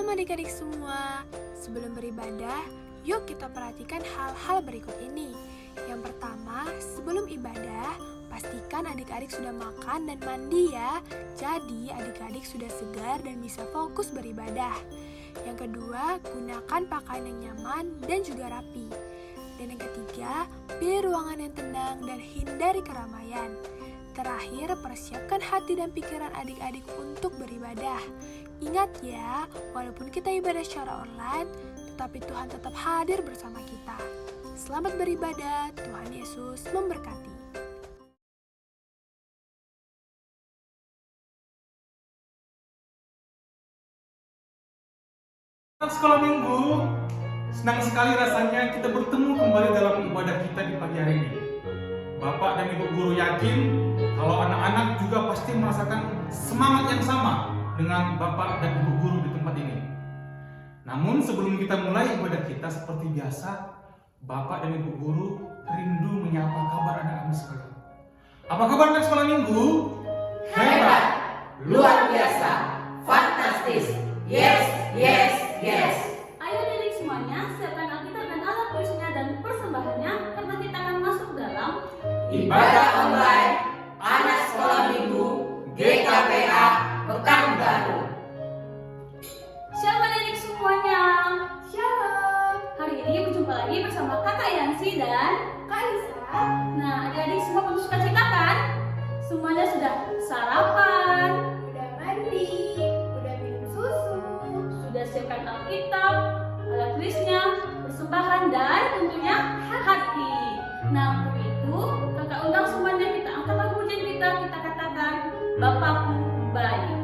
Shalom adik-adik semua. Sebelum beribadah, yuk kita perhatikan hal-hal berikut ini. Yang pertama, sebelum ibadah, pastikan adik-adik sudah makan dan mandi ya. Jadi adik-adik sudah segar dan bisa fokus beribadah. Yang kedua, gunakan pakaian yang nyaman dan juga rapi. Dan yang ketiga, pilih ruangan yang tenang dan hindari keramaian. Terakhir, persiapkan hati dan pikiran adik-adik untuk beribadah. Ingat ya, walaupun kita ibadah secara online, tetapi Tuhan tetap hadir bersama kita. Selamat beribadah, Tuhan Yesus memberkati. Sekolah minggu, senang sekali rasanya kita bertemu kembali dalam ibadah kita di pagi hari ini. Bapak dan Ibu guru yakin kalau anak-anak juga pasti merasakan semangat yang sama dengan Bapak dan Ibu guru di tempat ini. Namun sebelum kita mulai ibadah kita seperti biasa, Bapak dan Ibu guru rindu menyapa kabar anak-anak sekalian. Apa kabar anak sekolah minggu? Hebat, luar biasa, fantastis, yes, yes, yes. Ayo adik semuanya, siapkan Alkitab dan alat tulisnya dan persembahannya, karena kita akan masuk dalam Ibadah online, anak sekolah minggu, GKPA, Pekanbaru. Shalom adik semuanya. Shalom. Hari ini berjumpa lagi bersama Kakak Yansi dan Kak Lisa. Nah, adik-adik semua penuh sukacita kan? Semuanya sudah sarapan, Udah mandi, udah minum susu. sudah siapkan Alkitab, alat tulisnya, persembahan dan tentunya hati. Nah, untuk itu kakak undang semuanya, kita angkat pujian kita katakan Bapakku baik.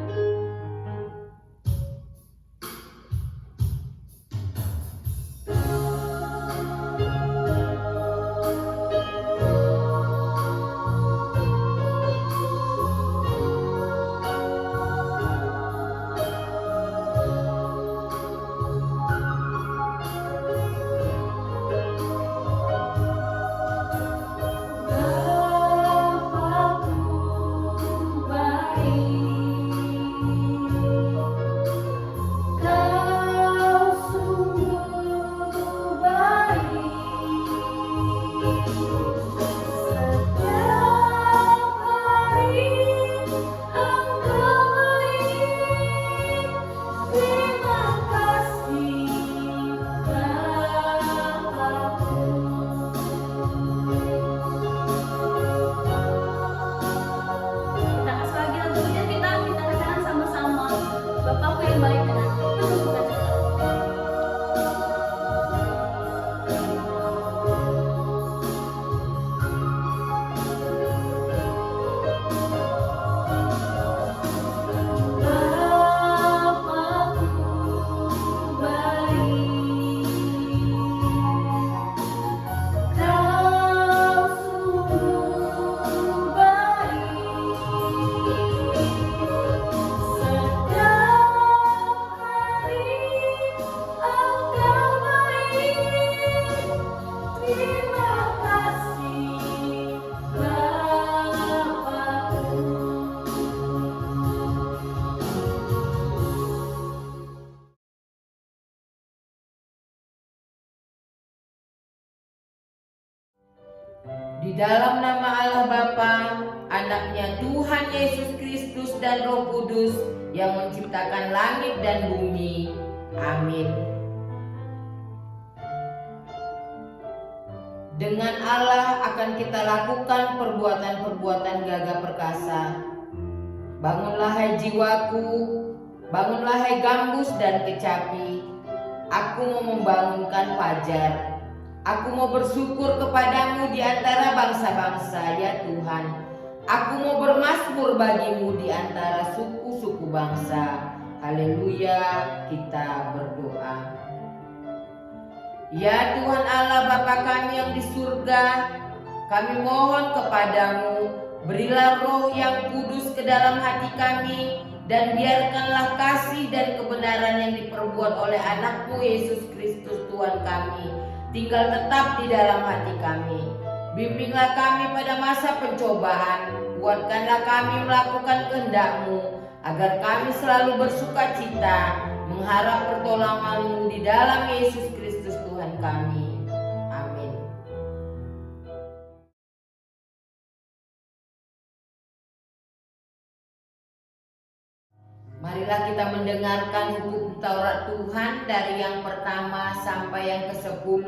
Kita kasih lagi lagu pujian kita katakan sama-sama Bapakku yang baik dengan penuh sukacita. Di dalam nama Allah Bapa, Anaknya Tuhan Yesus Kristus dan Roh Kudus yang menciptakan langit dan bumi. Amin. Dengan Allah akan kita lakukan perbuatan-perbuatan gagah perkasa. Bangunlah hai jiwaku, bangunlah hai gambus dan kecapi. Aku mau membangunkan fajar. Aku mau bersyukur kepadamu di antara bangsa-bangsa, ya Tuhan. Aku mau bermazmur bagimu di antara suku-suku bangsa. Haleluya, kita berdoa. Ya Tuhan Allah Bapa kami yang di surga, kami mohon kepadamu, berilah roh yang kudus ke dalam hati kami, dan biarkanlah kasih dan kebenaran yang diperbuat oleh anakmu Yesus Kristus Tuhan kami tinggal tetap di dalam hati kami. Bimbinglah kami pada masa pencobaan, kuatkanlah kami melakukan kehendak-Mu, agar kami selalu bersuka cita mengharap pertolongan-Mu di dalam Yesus Kristus Tuhan kami. Amin. Marilah kita mendengarkan hukum Taurat Tuhan dari yang pertama sampai yang ke-10.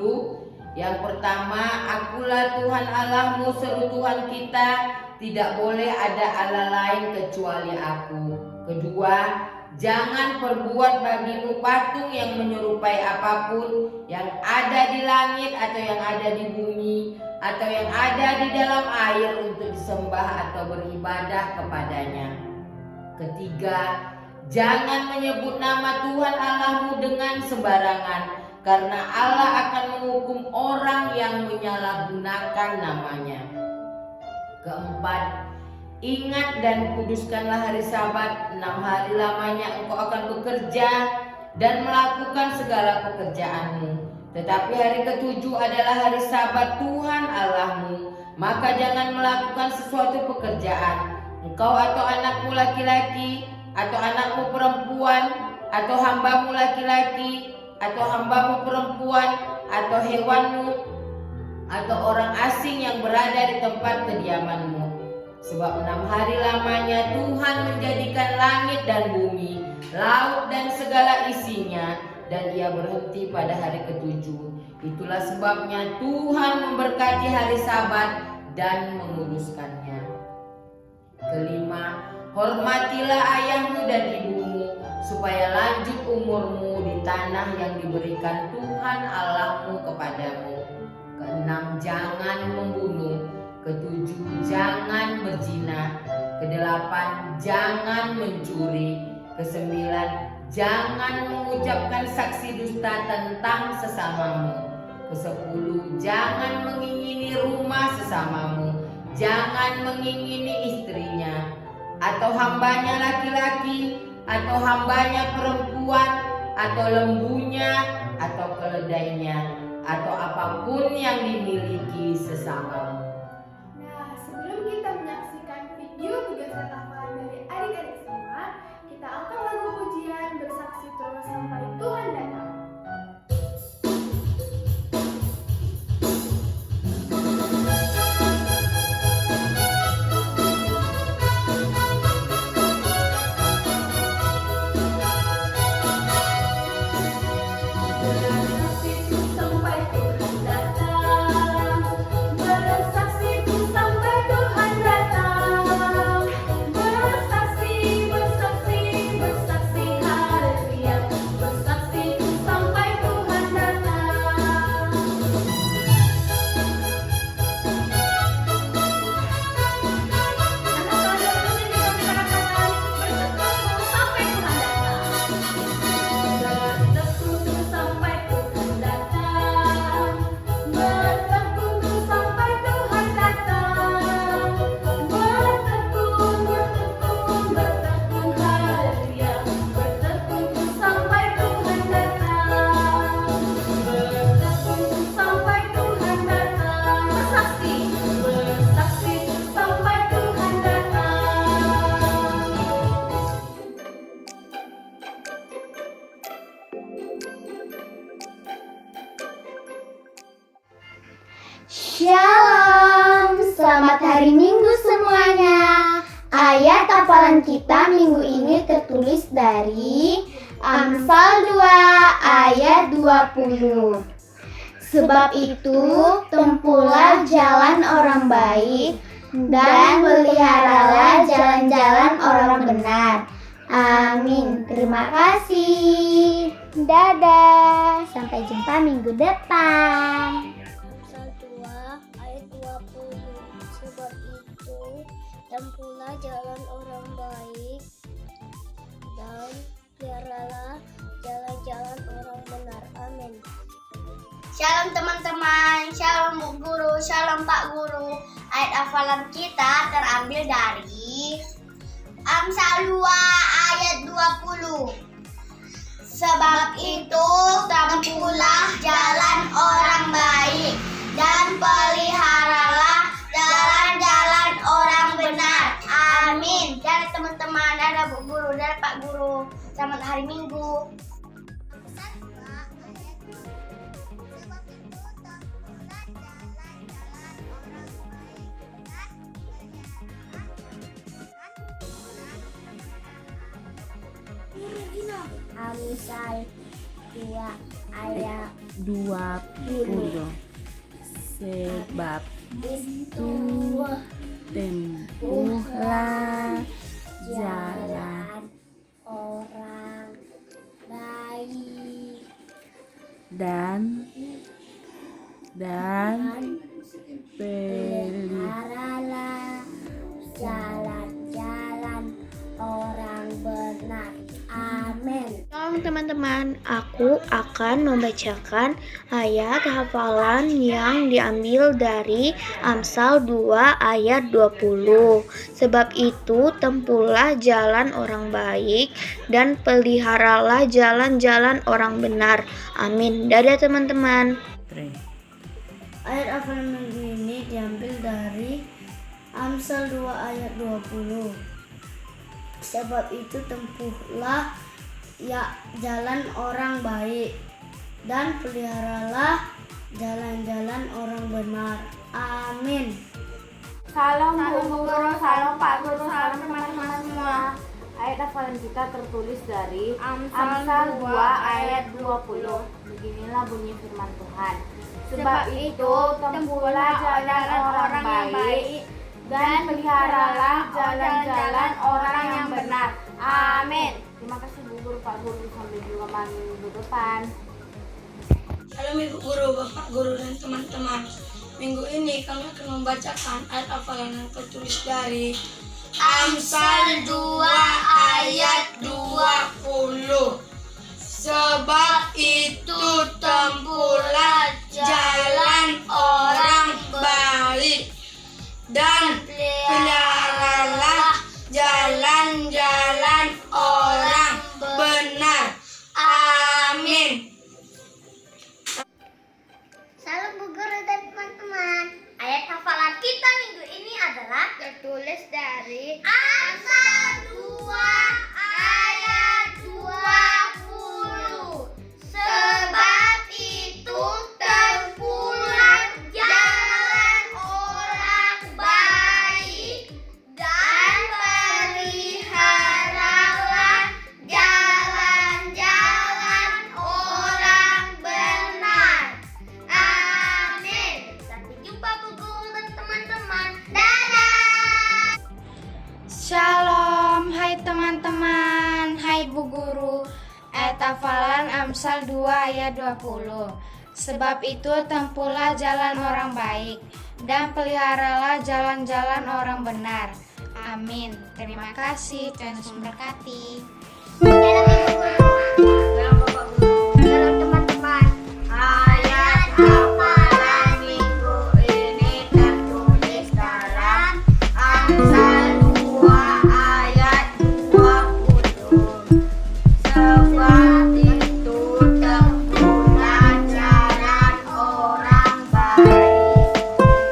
Yang pertama, akulah Tuhan Allahmu seru Tuhan kita, tidak boleh ada Allah lain kecuali aku. Kedua, jangan perbuat bagimu patung yang menyerupai apapun yang ada di langit atau yang ada di bumi atau yang ada di dalam air untuk disembah atau beribadah kepadanya. Ketiga, jangan menyebut nama Tuhan Allahmu dengan sembarangan, karena Allah akan menghukum orang yang menyalahgunakan namanya. Keempat, ingat dan kuduskanlah hari Sabat, 6 hari lamanya engkau akan bekerja dan melakukan segala pekerjaanmu. Tetapi hari ke-7 adalah hari Sabat Tuhan Allahmu, maka jangan melakukan sesuatu pekerjaan, engkau atau anakmu laki-laki, atau anakmu perempuan, atau hambamu laki-laki, atau hambamu perempuan, atau hewanmu, atau orang asing yang berada di tempat kediamanmu. Sebab 6 hari lamanya Tuhan menjadikan langit dan bumi, laut dan segala isinya, dan Ia berhenti pada hari ke-7. Itulah sebabnya Tuhan memberkati hari Sabat dan menguduskannya. Kelima, hormatilah ayahmu dan ibumu, supaya lanjut umurmu di tanah yang diberikan Tuhan Allahmu kepadamu. Keenam, jangan membunuh. Ketujuh, jangan berzina. Kedelapan, jangan mencuri. Kesembilan, jangan mengucapkan saksi dusta tentang sesamamu. Kesepuluh, jangan mengingini rumah sesamamu. Jangan mengingini istrinya, atau hambanya laki-laki, atau hambanya perempuan, atau lembunya, atau keledainya, atau apapun yang dimiliki sesamamu. Nah, sebelum kita menyaksikan video tugas dan hafalan dari adik-adik semua, kita angkat lagu pujian bersaksi terus sampai Tuhan datang. Shalom, selamat hari Minggu semuanya. Ayat hafalan kita minggu ini tertulis dari Amsal 2 ayat 20. Sebab itu tempuhlah jalan orang baik dan peliharalah jalan-jalan orang benar. Amin. Terima kasih. Dadah. Sampai jumpa minggu depan. Sebab itu tempuhlah jalan orang baik dan peliharalah jalan-jalan orang benar. Amin. Shalom teman-teman, shalom Bu Guru, shalom Pak Guru. Ayat hafalan kita terambil dari Amsal 2 ayat 20. Sebab itu tempuhlah jalan orang baik dan peliharalah jalan-jalan orang benar. Amin. Dan teman-teman, ada Bu Guru, dan Pak Guru. Selamat hari Minggu. Amsal 2 ayat 20. Sebab itu tempuhlah jalan orang baik dan peliharalah jalan-jalan orang benar. Amin. Shalom teman-teman, aku akan membacakan ayat hafalan yang diambil dari Amsal 2 ayat 20. Sebab itu tempuhlah jalan orang baik dan peliharalah jalan-jalan orang benar. Amin. Dadah teman-teman. Ayat hafalan minggu ini diambil dari Amsal 2 ayat 20. Sebab itu tempuhlah jalan orang baik dan peliharalah jalan-jalan orang benar. Amin. Salam Bu Guru, salam Pak Guru, salam teman-teman semua. Ayat hafalan kita tertulis dari Amsal 2 ayat 20. Beginilah bunyi firman Tuhan. Sebab itu tempuhlah jalan orang baik dan peliharalah jalan-jalan orang yang benar. Amin. Terima kasih Bu Guru, Pak Guru, sampai jumpa minggu depan. Halo Ibu Guru, Bapak Guru, dan teman-teman. Minggu ini kami akan membacakan ayat hafalan yang tertulis dari Amsal 2 ayat 20. Sebab itu tempuhlah jalan orang baik dan peliharalah jalan-jalan orang benar. Amin. Salam Bu Guru dan teman-teman. Ayat hafalan kita minggu ini adalah tertulis dari Amsal 2 ayat 20. Sebab itu tempuhlah jalan orang baik dan peliharalah jalan-jalan orang benar. Amin. Sampai jumpa Bu Guru dan teman-teman. Dadah. Shalom, hai teman-teman, hai Bu Guru. Ayat hafalan Amsal 2 ayat 20. Sebab itu tempuhlah jalan orang baik dan peliharalah jalan-jalan orang benar. Amin. Terima kasih, Tuhan Yesus memberkati. Dalam teman-teman. Ayat hafalan minggu ini tertulis dalam Amsal 2 ayat 20. Sebab itu tempuhlah jalan orang baik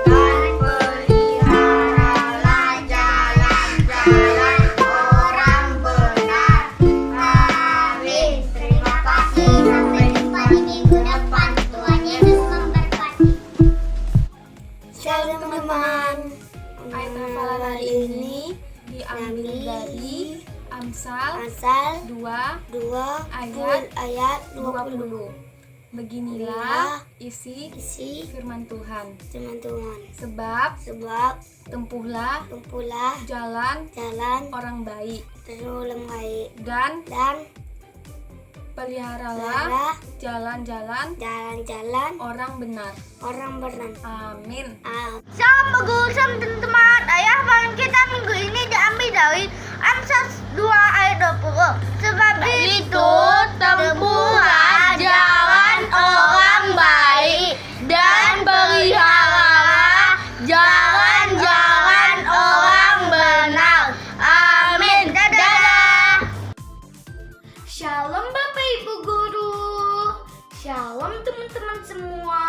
dan peliharalah jalan-jalan orang benar. Amin. Terima kasih. Sampai jumpa di minggu depan. Tuhan Yesus memberkati. Shalom teman-teman. Ayat hafalan hari ini diambil dari Amsal 2 ayat 20. Beginilah isi firman Tuhan. Sebab tempuhlah jalan orang baik dan peliharalah jalan-jalan orang benar. Amin. Salam Bu Guru, salam teman-teman. Ayat hafalan kita minggu ini diambil dari Amsal 2 ayat 20. Sebab itu tempuhlah jalan orang baik dan peliharalah jalan-jalan orang benar. Amin. Dadah. Shalom Bapak Ibu Guru. Shalom teman-teman semua.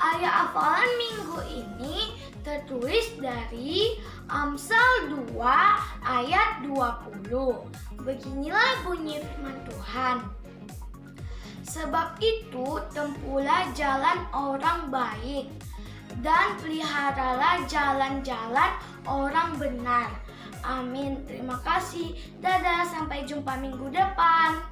Ayat hafalan minggu ini tertulis dari Amsal 2 ayat 20. Beginilah bunyi firman Tuhan. Sebab itu tempuhlah jalan orang baik dan peliharalah jalan-jalan orang benar. Amin. Terima kasih. Dadah, sampai jumpa minggu depan.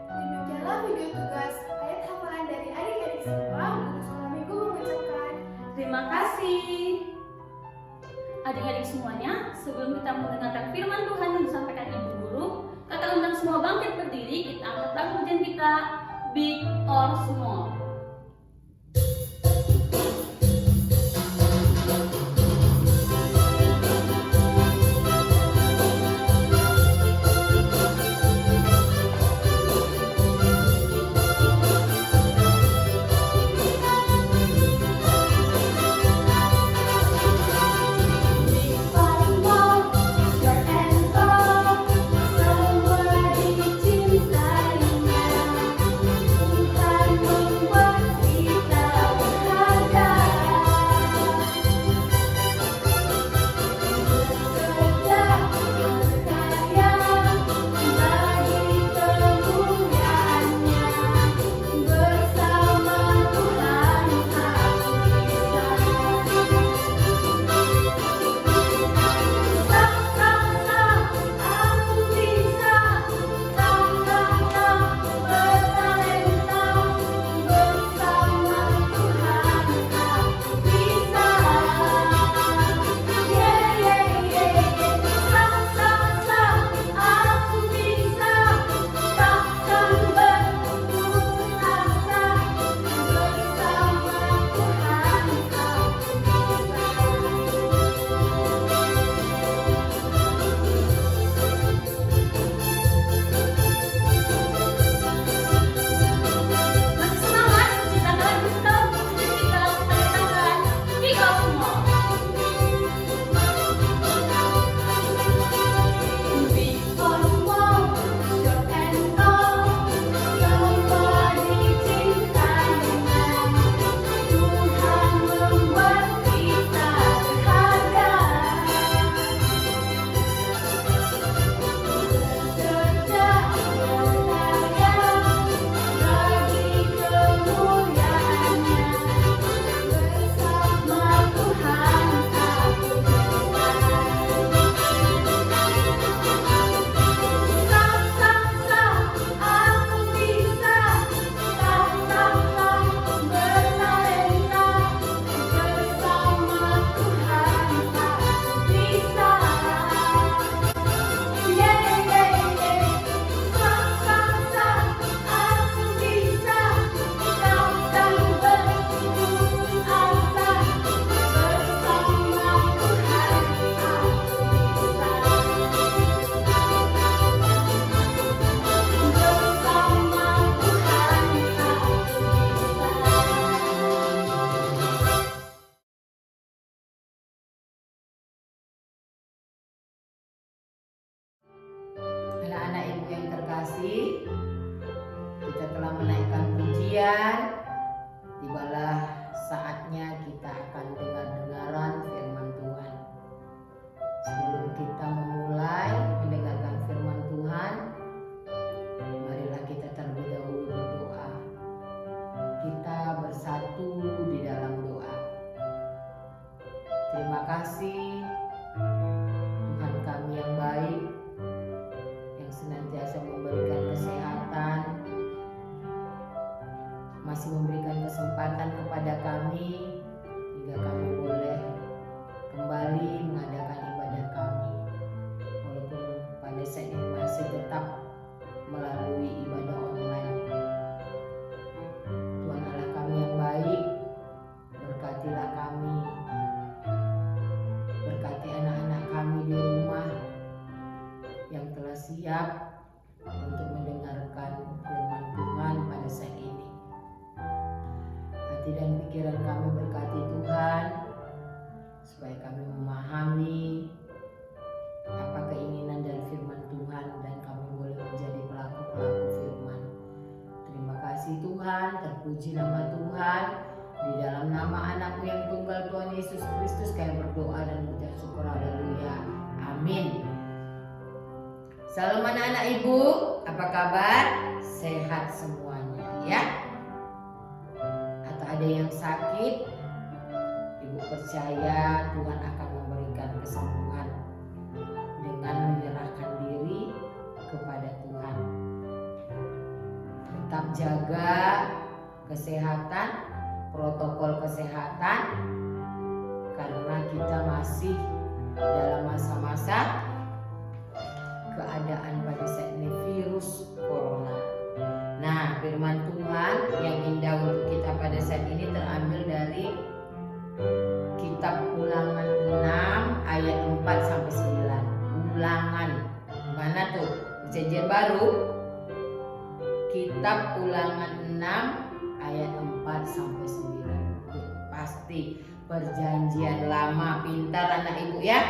Demikianlah video tugas ayat hafalan dari adik-adik semua. Guru Sekolah Minggu mengucapkan Terima kasih. Adik-adik semuanya, sebelum kita mendengarkan firman Tuhan yang disampaikan Ibu Guru, kakak undang semua bangkit berdiri, kita angkat lagu pujian kita, Big or Small. Anak-anak ibu yang terkasih, kita telah menaikkan pujian. Tibalah saatnya kita akan dengar-dengaran firman Tuhan. Sebelum kita memulai mendengarkan firman Tuhan, marilah kita terlebih dahulu berdoa. Kita bersatu di dalam doa. Terima kasih Tuhan kami yang baik, yang senantiasa memberikan kesehatan, masih memberikan kesempatan kepada kami hingga kami boleh kembali mengadakan ibadah kami, walaupun pada saat ini masih tetap melalui ibadah online. Tuhan Allah kami yang baik, berkatilah kami, berkati anak-anak kami di rumah yang telah siap untuk mendengarkan firman Tuhan pada saat ini. Hati dan pikiran kami berkati Tuhan, supaya kami memahami apa keinginan dari firman Tuhan dan kami boleh menjadi pelaku-pelaku firman. Terima kasih Tuhan, terpuji nama Tuhan. Di dalam nama anakmu yang tunggal Tuhan Yesus Kristus kami berdoa dan mengucap syukur, haleluya, amin. Salam anak-anak ibu, apa kabar? Sehat semuanya ya? Atau ada yang sakit? percaya Tuhan akan memberikan kesembuhan dengan menyerahkan diri kepada Tuhan. Tetap jaga kesehatan, protokol kesehatan, karena kita masih dalam masa-masa keadaan pada saat ini virus corona. Nah, firman Tuhan yang indah untuk kita pada saat ini terambil dari Kitab Ulangan 6 ayat 4 sampai 9. Ulangan. Mana tuh? Perjanjian Baru. Kitab Ulangan 6 ayat 4 sampai 9. Pasti Perjanjian Lama. Pintar anak ibu ya.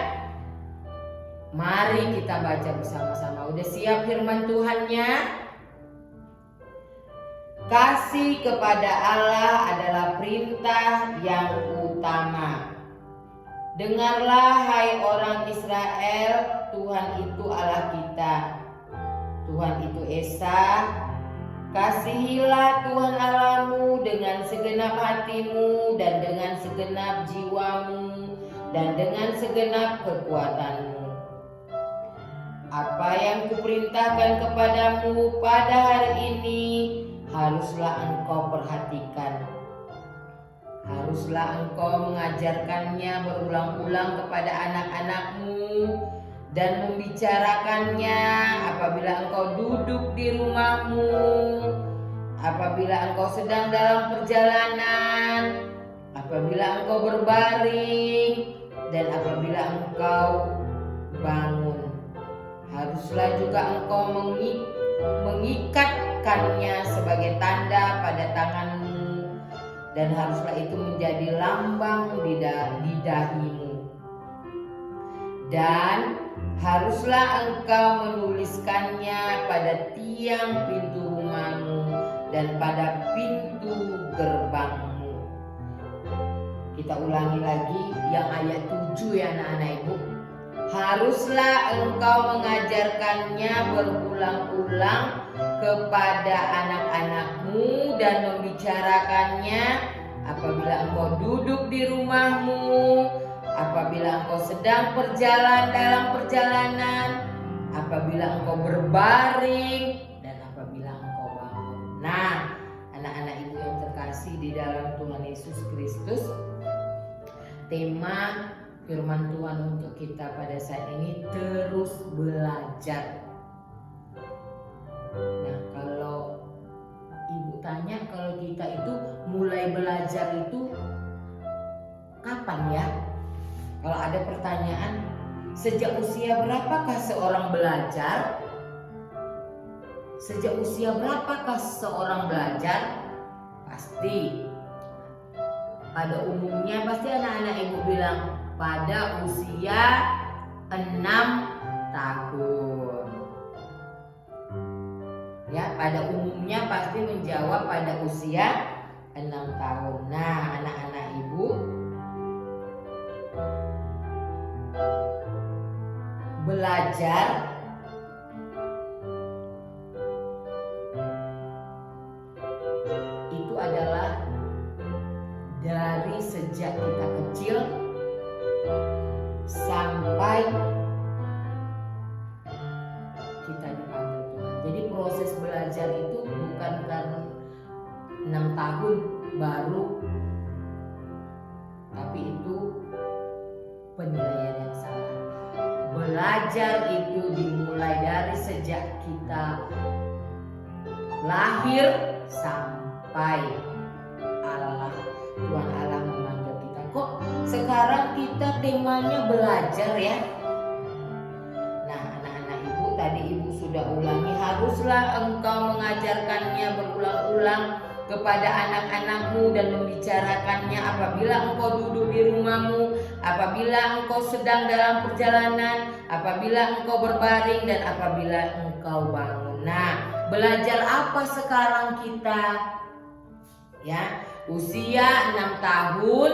Mari kita baca bersama-sama. Udah siap firman Tuhannya? Kasih kepada Allah adalah perintah yang utama. Dengarlah hai orang Israel, Tuhan itu Allah kita. Tuhan itu Esa. Kasihilah Tuhan Allahmu dengan segenap hatimu dan dengan segenap jiwamu dan dengan segenap kekuatanmu. Apa yang kuperintahkan kepadamu pada hari ini haruslah engkau perhatikan. Haruslah engkau mengajarkannya berulang-ulang kepada anak-anakmu dan membicarakannya apabila engkau duduk di rumahmu, apabila engkau sedang dalam perjalanan, apabila engkau berbaring, dan apabila engkau bangun. Haruslah juga engkau mengikatkannya sebagai tanda pada tanganmu, dan haruslah itu menjadi lambang di dahimu. Dan haruslah engkau menuliskannya pada tiang pintu rumahmu dan pada pintu gerbangmu. Kita ulangi lagi yang ayat 7 ya anak-anak ibu. Haruslah engkau mengajarkannya berulang-ulang kepada anak-anakmu dan membicarakannya apabila engkau duduk di rumahmu, apabila engkau sedang dalam perjalanan, apabila engkau berbaring, dan apabila engkau bangun. Nah, anak-anak ibu yang terkasih di dalam Tuhan Yesus Kristus, tema firman Tuhan untuk kita pada saat ini terus belajar. Nah, kalau ibu tanya, kalau kita itu mulai belajar itu kapan ya? Kalau ada pertanyaan, sejak usia berapakah seorang belajar? Sejak usia berapakah seorang belajar? Pasti pada umumnya pasti anak-anak ibu bilang pada usia 6 tahun. Ya, pada umumnya pasti menjawab pada usia 6 tahun. Nah, anak-anak ibu, belajar itu adalah dari sejak kita kecil sampai kita dipanggil Tuhan. Jadi proses belajar itu bukan karena 6 tahun baru, tapi itu penilaian yang salah. Belajar itu dimulai dari sejak kita lahir sampai Tuhan Allah memanggil kita. Kok sekarang kita temanya belajar ya? Nah, anak-anak ibu, tadi ibu sudah ulangi, haruslah engkau mengajarkannya berulang-ulang kepada anak-anakmu dan membicarakannya apabila engkau duduk di rumahmu, apabila engkau sedang dalam perjalanan, apabila engkau berbaring, dan apabila engkau bangun. Nah, belajar apa sekarang kita? Ya, usia 6 tahun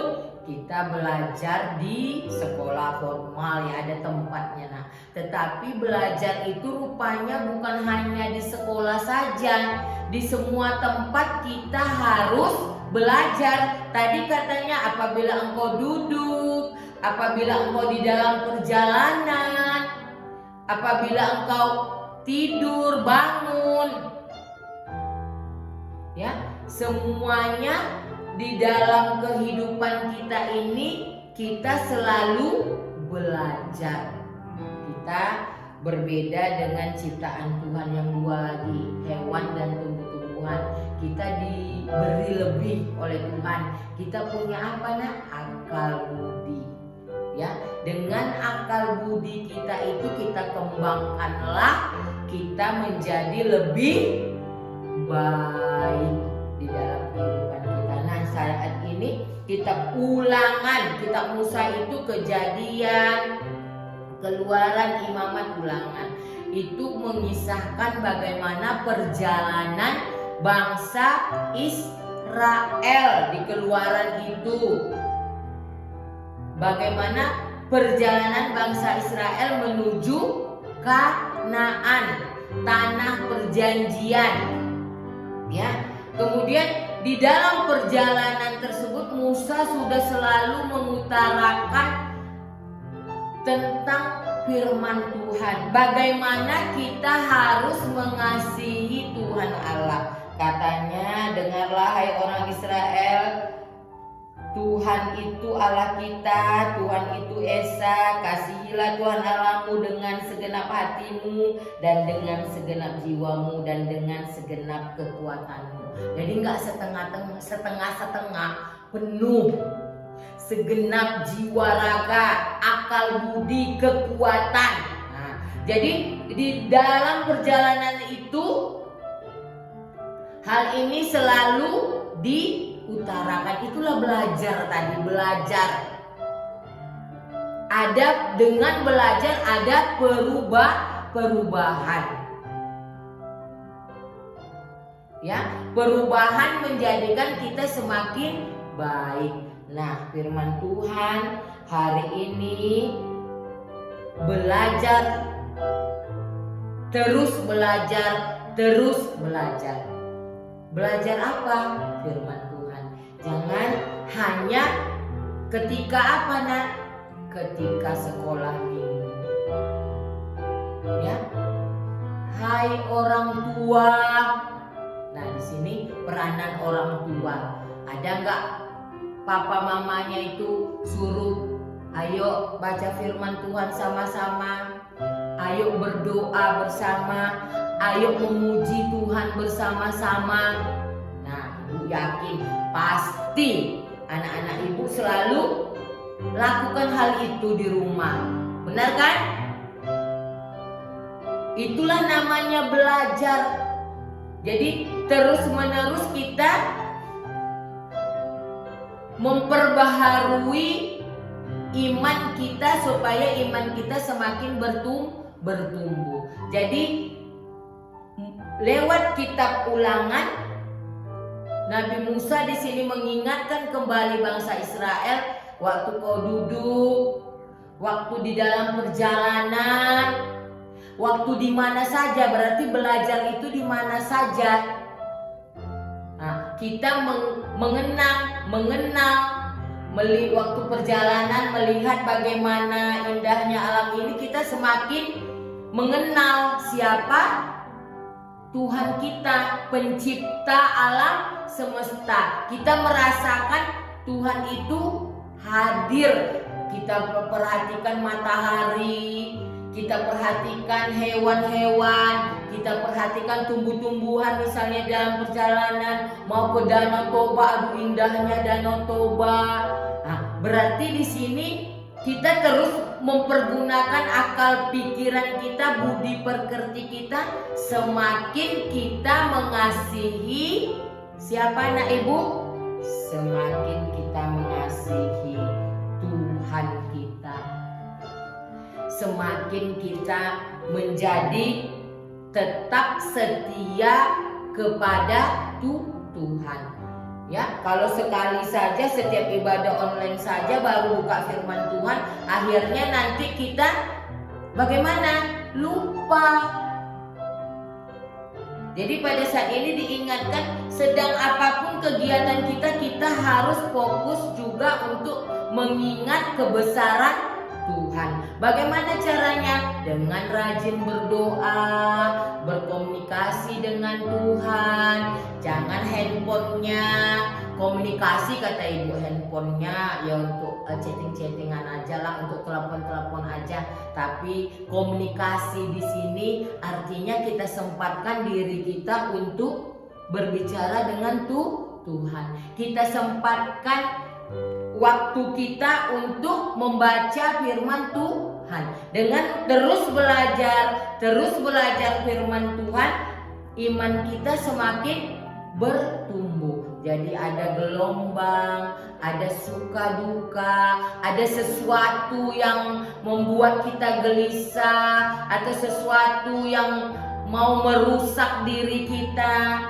kita belajar di sekolah formal ya, ada tempatnya. Nah, tetapi belajar itu rupanya bukan hanya di sekolah saja. Di semua tempat kita harus belajar. Tadi katanya apabila engkau duduk, apabila engkau di dalam perjalanan, apabila engkau tidur, bangun, ya, semuanya di dalam kehidupan kita ini kita selalu belajar. Kita berbeda dengan ciptaan Tuhan yang dua lagi, hewan dan tumbuh-tumbuhan. Kita diberi lebih oleh Tuhan. Kita punya apa nak? Akal budi. Ya, dengan akal budi kita itu kita kembangkanlah, kita menjadi lebih baik di dalam kehidupan kita. Nah, saat ini kitab Ulangan, kitab Musa itu Kejadian, Keluaran, Imamat, Ulangan itu mengisahkan bagaimana perjalanan bangsa Israel di Keluaran itu. Bagaimana perjalanan bangsa Israel menuju Kanaan, tanah perjanjian. Ya. Kemudian di dalam perjalanan tersebut Musa sudah selalu mengutarakan tentang firman Tuhan. Bagaimana kita harus mengasihi Tuhan Allah. Katanya, dengarlah hai orang Israel, Tuhan itu Allah kita, Tuhan itu Esa. Kasihilah Tuhan Allahmu dengan segenap hatimu dan dengan segenap jiwamu dan dengan segenap kekuatanmu. Jadi nggak setengah-setengah, penuh. Segenap jiwa raga, akal budi, kekuatan. Nah, jadi di dalam perjalanan itu hal ini selalu diutarakan. Itulah belajar tadi, belajar. Ada dengan belajar ada perubahan. Ya, perubahan menjadikan kita semakin baik. Nah, firman Tuhan hari ini belajar, terus belajar, terus belajar. Belajar apa? Firman Tuhan. Jangan hanya ketika apa nak? Ketika sekolah minggu. Ya, hai orang tua. Nah, di sini peranan orang tua. Ada nggak papa mamanya itu suruh, ayo baca firman Tuhan sama-sama, ayo berdoa bersama, ayo memuji Tuhan bersama-sama. Nah, ibu yakin pasti anak-anak ibu selalu lakukan hal itu di rumah. Benar kan? Itulah namanya belajar. Jadi terus-menerus kita memperbaharui iman kita supaya iman kita semakin bertumbuh. Jadi lewat kitab Ulangan, Nabi Musa di sini mengingatkan kembali bangsa Israel, waktu kau duduk, waktu di dalam perjalanan, waktu di mana saja, berarti belajar itu di mana saja. Nah, kita mengenal, waktu perjalanan melihat bagaimana indahnya alam ini, kita semakin mengenal siapa Tuhan kita, pencipta alam semesta. Kita merasakan Tuhan itu hadir. Kita perhatikan matahari, kita perhatikan hewan-hewan, kita perhatikan tumbuh-tumbuhan, misalnya dalam perjalanan mau ke Danau Toba, aduh indahnya Danau Toba. Nah, berarti di sini kita terus mempergunakan akal pikiran kita, budi pekerti kita, semakin kita mengasihi siapa anak ibu? Semakin kita mengasihi Tuhan kita. Semakin kita menjadi tetap setia kepada Tuhan. Ya, kalau sekali saja setiap ibadah online saja baru buka firman Tuhan, akhirnya nanti kita bagaimana? Lupa. Jadi pada saat ini diingatkan, sedang apapun kegiatan kita, kita harus fokus juga untuk mengingat kebesaran Tuhan. Bagaimana caranya? Dengan rajin berdoa, berkomunikasi dengan Tuhan. Jangan handphonenya, komunikasi kata ibu, handphonenya ya untuk chatting-chattingan aja lah, untuk telepon-telepon aja. Tapi komunikasi di sini artinya kita sempatkan diri kita untuk berbicara dengan Tuhan. Kita sempatkan waktu kita untuk membaca firman Tuhan. Dengan terus belajar firman Tuhan, iman kita semakin bertumbuh. Jadi ada gelombang, ada suka duka, ada sesuatu yang membuat kita gelisah, atau sesuatu yang mau merusak diri kita.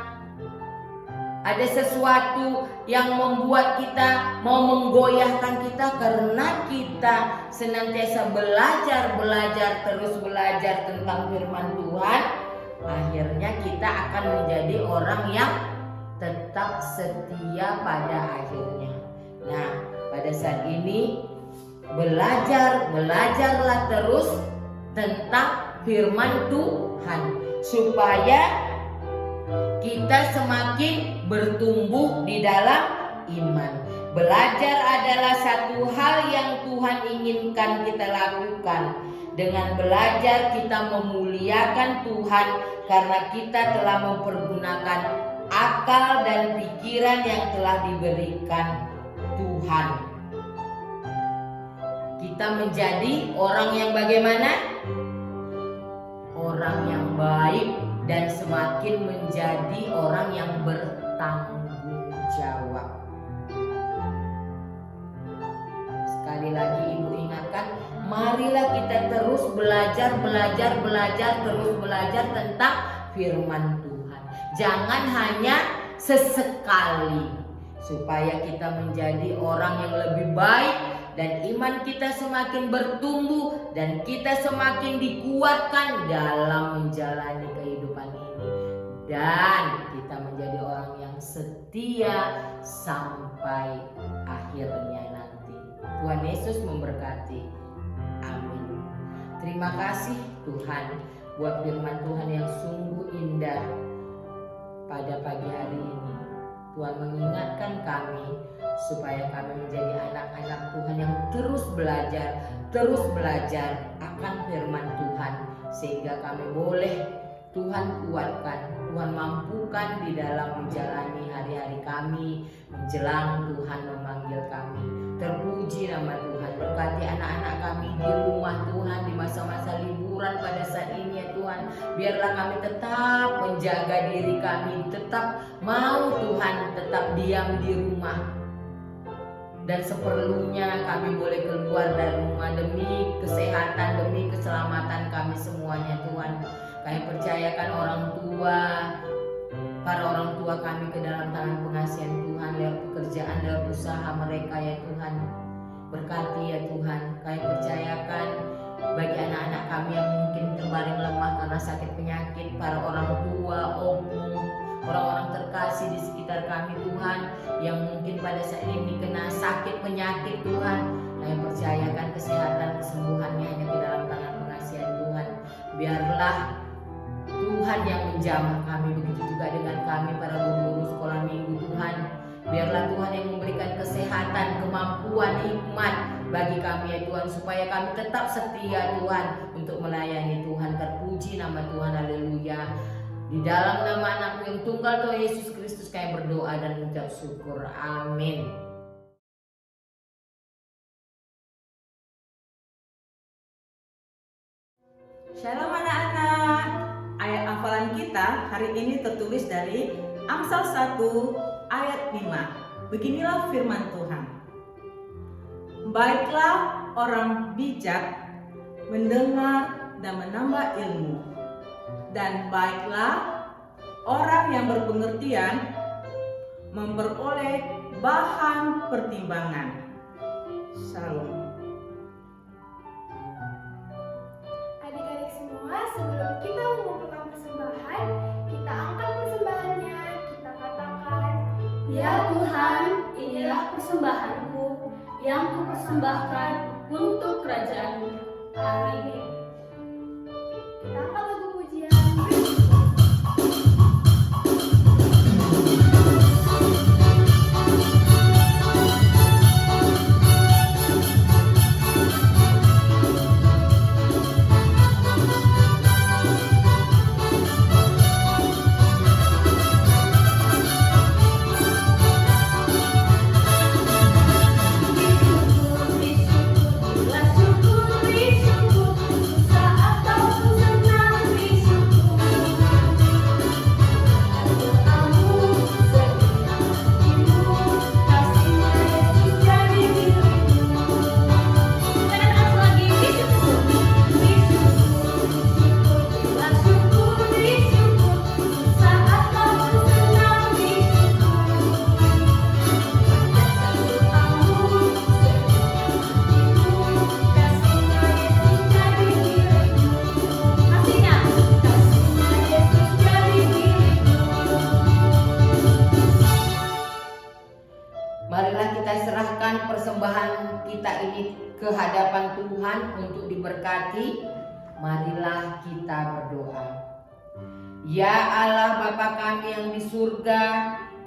Ada sesuatu yang membuat kita mau menggoyahkan kita, karena kita senantiasa terus belajar tentang firman Tuhan. Akhirnya kita akan menjadi orang yang tetap setia pada akhirnya. Nah, pada saat ini belajarlah terus tentang firman Tuhan supaya kita semakin bertumbuh di dalam iman. Belajar adalah satu hal yang Tuhan inginkan kita lakukan. Dengan belajar kita memuliakan Tuhan karena kita telah mempergunakan akal dan pikiran yang telah diberikan Tuhan. Kita menjadi orang yang bagaimana? Orang yang baik dan semakin menjadi orang yang bertanggung jawab. Sekali lagi ibu ingatkan, marilah kita terus belajar tentang firman Tuhan. Jangan hanya sesekali, supaya kita menjadi orang yang lebih baik dan iman kita semakin bertumbuh dan kita semakin dikuatkan dalam menjalani kehidupan ini, dan kita menjadi orang yang setia sampai akhirnya nanti. Tuhan Yesus memberkati. Amin. Terima kasih Tuhan buat firman Tuhan yang sungguh indah pada pagi hari ini. Tuhan mengingatkan kami supaya kami menjadi anak-anak Tuhan yang terus belajar akan firman Tuhan, sehingga kami boleh Tuhan kuatkan, Tuhan mampukan di dalam menjalani hari-hari kami menjelang Tuhan memanggil kami. Terpuji nama Tuhan. Berkati anak-anak kami di rumah Tuhan di masa-masa liburan pada saat ini ya Tuhan. Biarlah kami tetap menjaga diri kami, tetap mau Tuhan tetap diam di rumah. Dan seperlunya kami boleh keluar dari rumah demi kesehatan, demi keselamatan kami semuanya Tuhan. Kami percayakan para orang tua kami ke dalam tangan pengasihan Tuhan, lewat pekerjaan, lewat usaha mereka ya Tuhan. Berkati ya Tuhan. Kami percayakan bagi anak-anak kami yang mungkin terbaring lemah karena sakit penyakit, para orang tua, orang-orang terkasih di sekitar kami Tuhan, yang mungkin pada saat ini kena sakit penyakit Tuhan. Kami percayakan kesehatan, kesembuhannya hanya ke dalam tangan pengasihan Tuhan. Biarlah Tuhan yang menjamah kami, begitu juga dengan kami para guru sekolah minggu Tuhan. Biarlah Tuhan yang memberikan kesehatan, kemampuan, hikmat bagi kami ya Tuhan, supaya kami tetap setia Tuhan untuk melayani Tuhan. Terpuji nama Tuhan, haleluya. Di dalam nama anakmu yang tunggal Tuhan Yesus Kristus kami berdoa dan mengucap syukur. Amin. Shalom anak-anak. Ayat hafalan kita hari ini tertulis dari Amsal 1 ayat 5. Beginilah firman Tuhan. Baiklah orang bijak mendengar dan menambah ilmu, dan baiklah orang yang berpengertian memperoleh bahan pertimbangan. Shalom. Adik-adik semua, sebelum kita mengumpulkan persembahan, kita angkat Ya Tuhan, inilah persembahanku yang kupersembahkan untuk kerajaan-Mu. Amin. Kita angkat lagu pujian. Marilah kita serahkan persembahan kita ini ke hadapan Tuhan untuk diberkati. Marilah kita berdoa. Ya Allah Bapa kami yang di surga,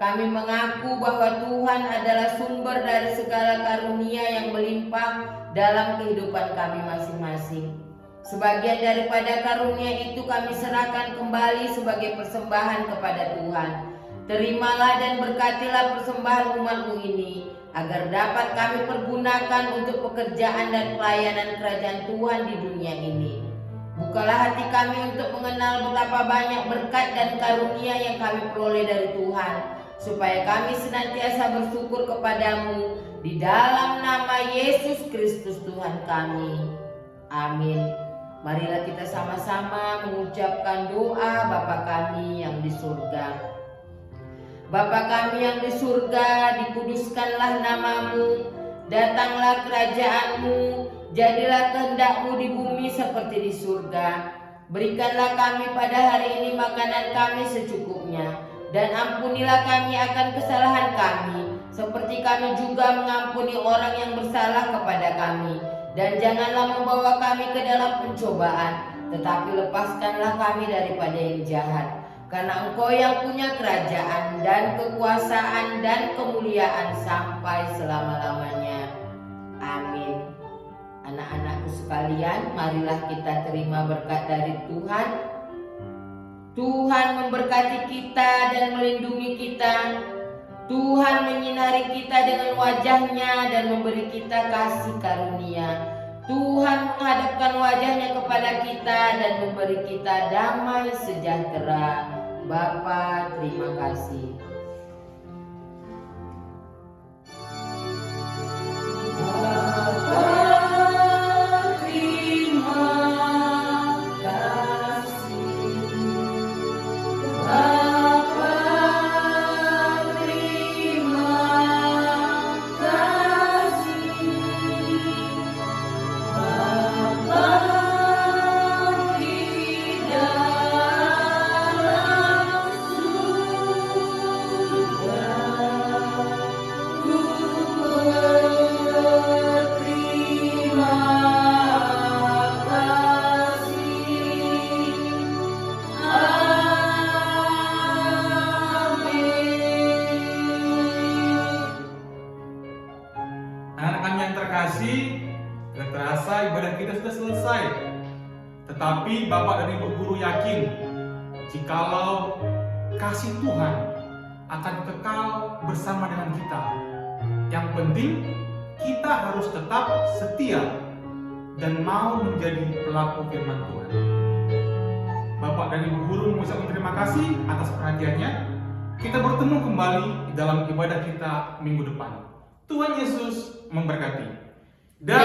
kami mengaku bahwa Tuhan adalah sumber dari segala karunia yang melimpah dalam kehidupan kami masing-masing. Sebagian daripada karunia itu kami serahkan kembali sebagai persembahan kepada Tuhan. Terimalah dan berkatilah persembahan umat-Mu ini, agar dapat kami pergunakan untuk pekerjaan dan pelayanan kerajaan Tuhan di dunia ini. Bukalah hati kami untuk mengenal betapa banyak berkat dan karunia yang kami peroleh dari Tuhan, supaya kami senantiasa bersyukur kepadamu di dalam nama Yesus Kristus Tuhan kami. Amin. Marilah kita sama-sama mengucapkan doa Bapa kami yang di surga. Bapa kami yang di surga, dikuduskanlah nama-Mu, datanglah kerajaan-Mu, jadilah kehendak-Mu di bumi seperti di surga. Berikanlah kami pada hari ini makanan kami secukupnya, dan ampunilah kami akan kesalahan kami, seperti kami juga mengampuni orang yang bersalah kepada kami. Dan janganlah membawa kami ke dalam pencobaan, tetapi lepaskanlah kami daripada yang jahat. Karena Engkau yang punya kerajaan dan kekuasaan dan kemuliaan sampai selama-lamanya. Amin. Anak-anakku sekalian, marilah kita terima berkat dari Tuhan. Tuhan memberkati kita dan melindungi kita. Tuhan menyinari kita dengan wajah-Nya dan memberi kita kasih karunia. Tuhan menghadapkan wajah-Nya kepada kita dan memberi kita damai sejahtera. Bapa, terima kasih. Terasa ibadah kita sudah selesai. Tetapi Bapak dan Ibu Guru yakin jikalau kasih Tuhan akan kekal bersama dengan kita. Yang penting kita harus tetap setia dan mau menjadi pelaku firman Tuhan. Bapak dan Ibu Guru mengucapkan terima kasih atas perhatiannya. Kita bertemu kembali di dalam ibadah kita minggu depan. Tuhan Yesus memberkati. Dan